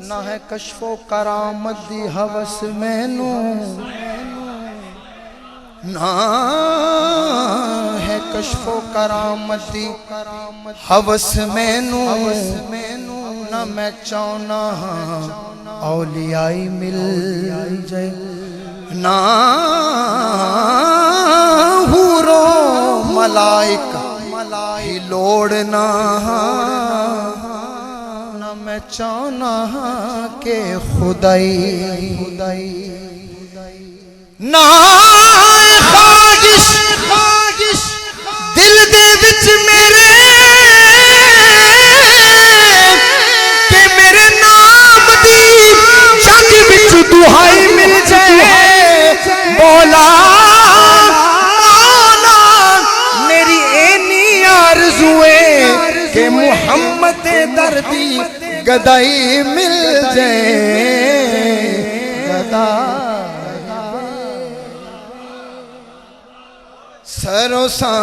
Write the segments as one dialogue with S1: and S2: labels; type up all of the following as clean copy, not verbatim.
S1: ना है कशफो करामत दी हवस मैनू, ना है कशफो करामत दी हवस मैनू, ना मैं चाहना औलियाई मिल जाए, ना हूरो मलाइक ही लोड़ना, ना मैं चाहना के खुदाई ना खागिश दिल दे विच मेरे के मेरे नाम दी जग विच दुहाई मिल जाए। बोला मेरी एनी आरज़ुए के मुहम्मद दर्दी गदाई मिल जाए। गदा सरोसामा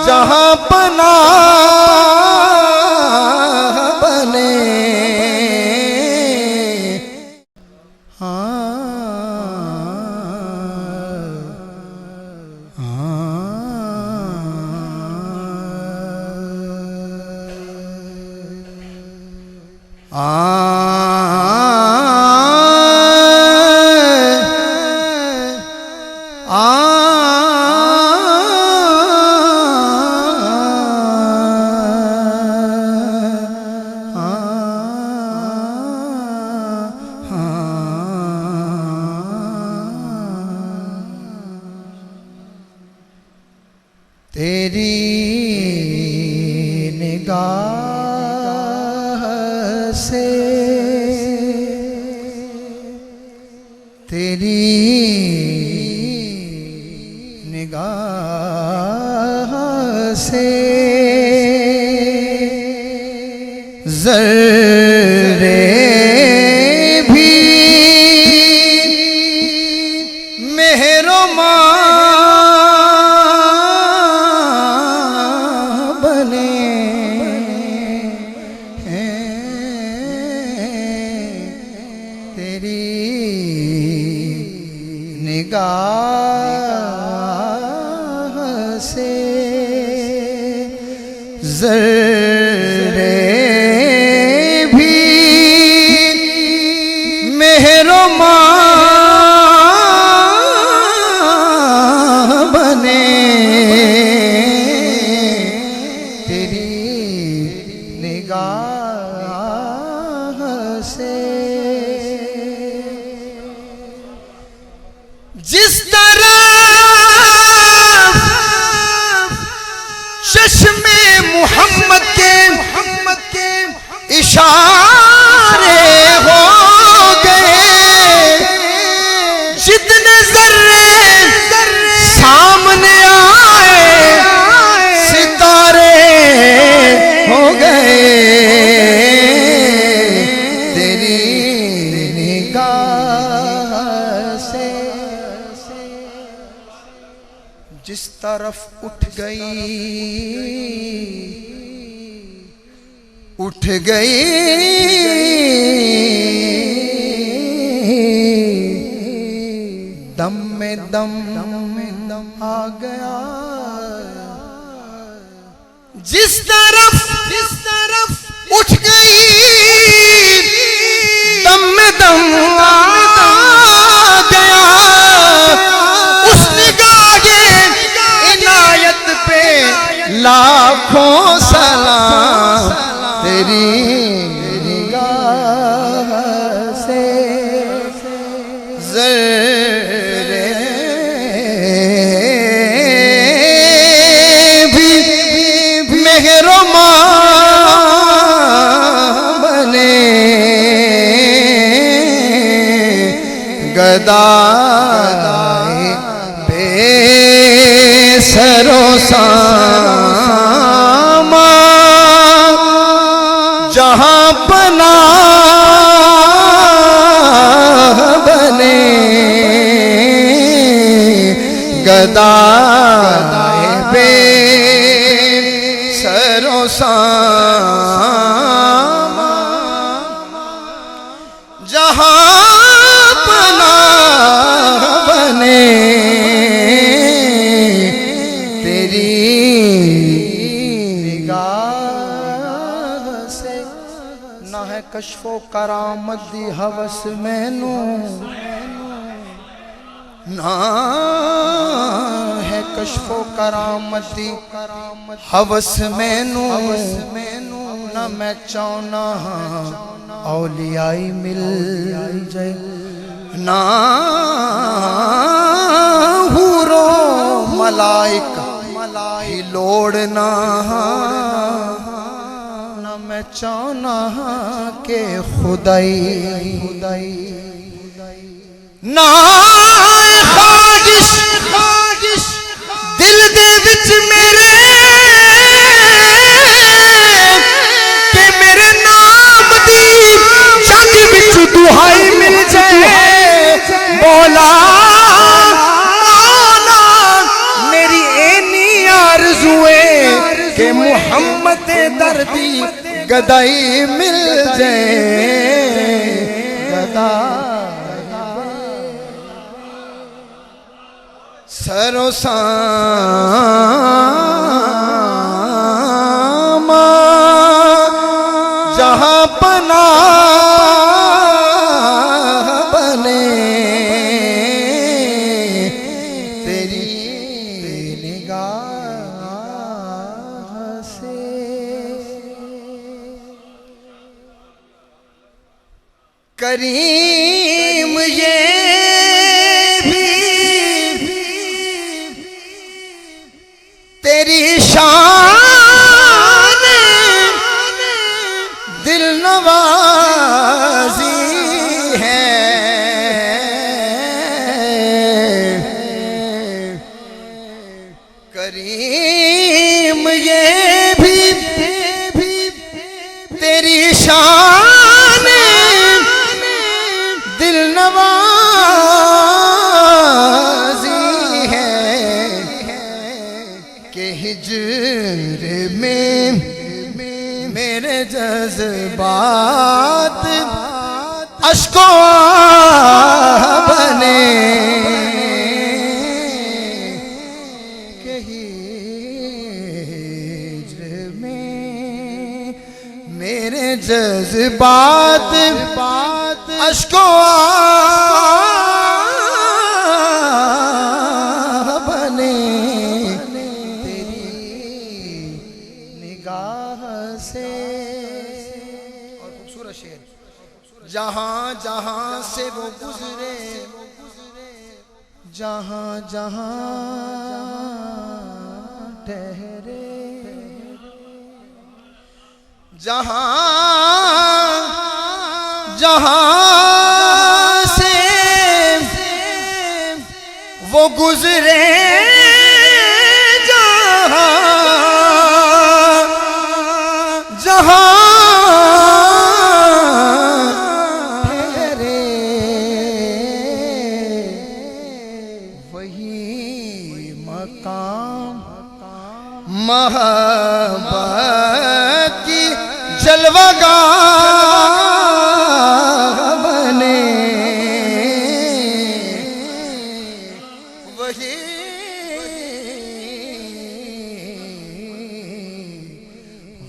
S1: जहाँ पना बने, तेरी निगाह से तेरी निगाह से ज़र्रे भी मेहरमा निगाह से ज़र्रे भी मेहरमा बने, तेरी निगाह से। जिस तरह चश्मे मुहम्मद के इशारे हो गए, जितने ज़र्रे सामने आए सितारे हो गए, तेरी निगाह से। जिस तरफ उठ गई दम में दम आ गया। जिस तरफ उठ गई दम में दम आ गया, उस निगाह इनायत पे लाखों सलाम, तेरी निगाह से ज़र्रे भी मेहरमा बने, गदाए बेसरोसामा जहाँ पनाह बने, गदाए सरो सामा जहां पनाह बने तेरी निगाह से। ना है कश्फो करामत दी हवस मैनू, ना है कश्फो करामत दी हवस मैनू, ना मैं चाहना औलियाई मिल जाए, ना हूरो मलाइका ही लोड़ना, ना मैं चाहना के खुदाई ना खागिश दिल दे विच मेरे के मेरे नाम दी शादी विच दुहाई मिल जाए। मौला मौला मेरी एनी आरज़ुए के मुहम्मद दर्दी गदाई मिल जाए। गदा सरो सामा जहां पनाह बने तेरी निगाह से। करीम ये तेरी शान दिल नवाजी है। करीम ये भी तेरी शान दिल नवाजी है के हिजर में मेरे जज्बात अश्को बने के हिजर में मेरे जज्बात अश्को बने तेरी निगाह से। और खूबसूरत शेर, जहां जहां से वो गुजरे जहां जहां ठहरे, जहां जहां से वो गुजरे जहां जहां ठहरे वही मकाम मोहब्बत की जलवागाह बने। वही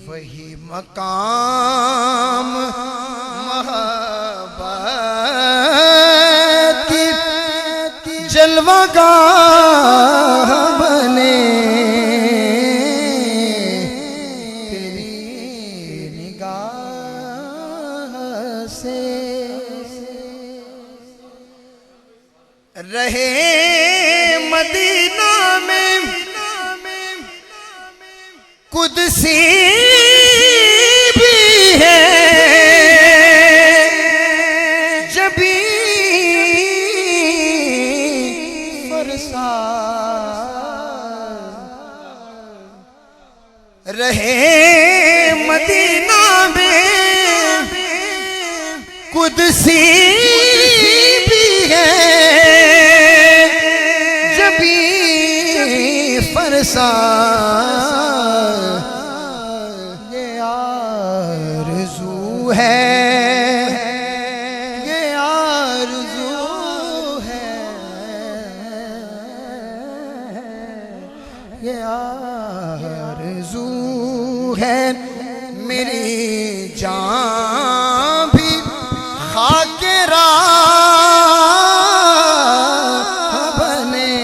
S1: वही मकाम मोहब्बत की जलवागाह बने तेरी निगाह से। रहे मदीना में कुदसी भी है, जबी फरसा रहे मदीना में कुदसी भी है, जबी फरसा है मेरी जान भी खाक राह बने,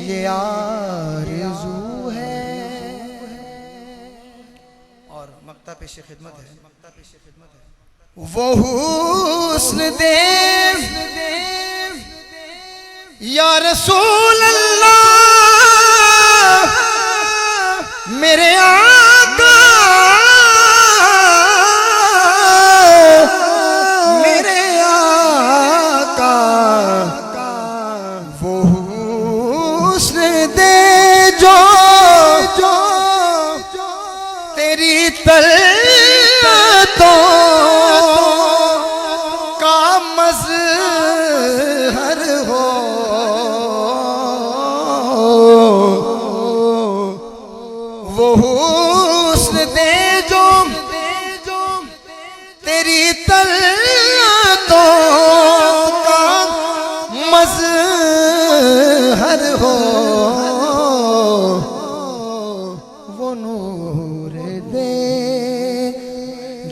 S1: ये आरज़ू है। और मक्ता पेश खिदमत है, वो हुस्न दे या रसूल अल्लाह मेरे आका, मेरे आका, वो हुस्न दे जो तेरी तलवतों का मज़हर हो, वो हुस्न दे जो तेरी तलवतों का मज़हर हो, वो नूर दे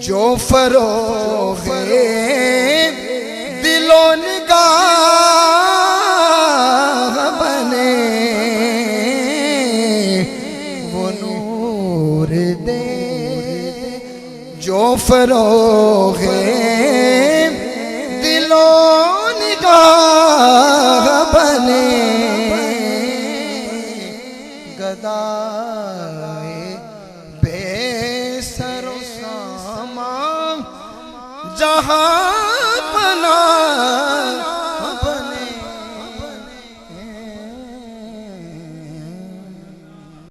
S1: जो फरोग़े दिलो निगाह बने, वो नूर दे जो फरोग़े दिलो निगाह बने, गदाए बेसरो सामा जहाँ पना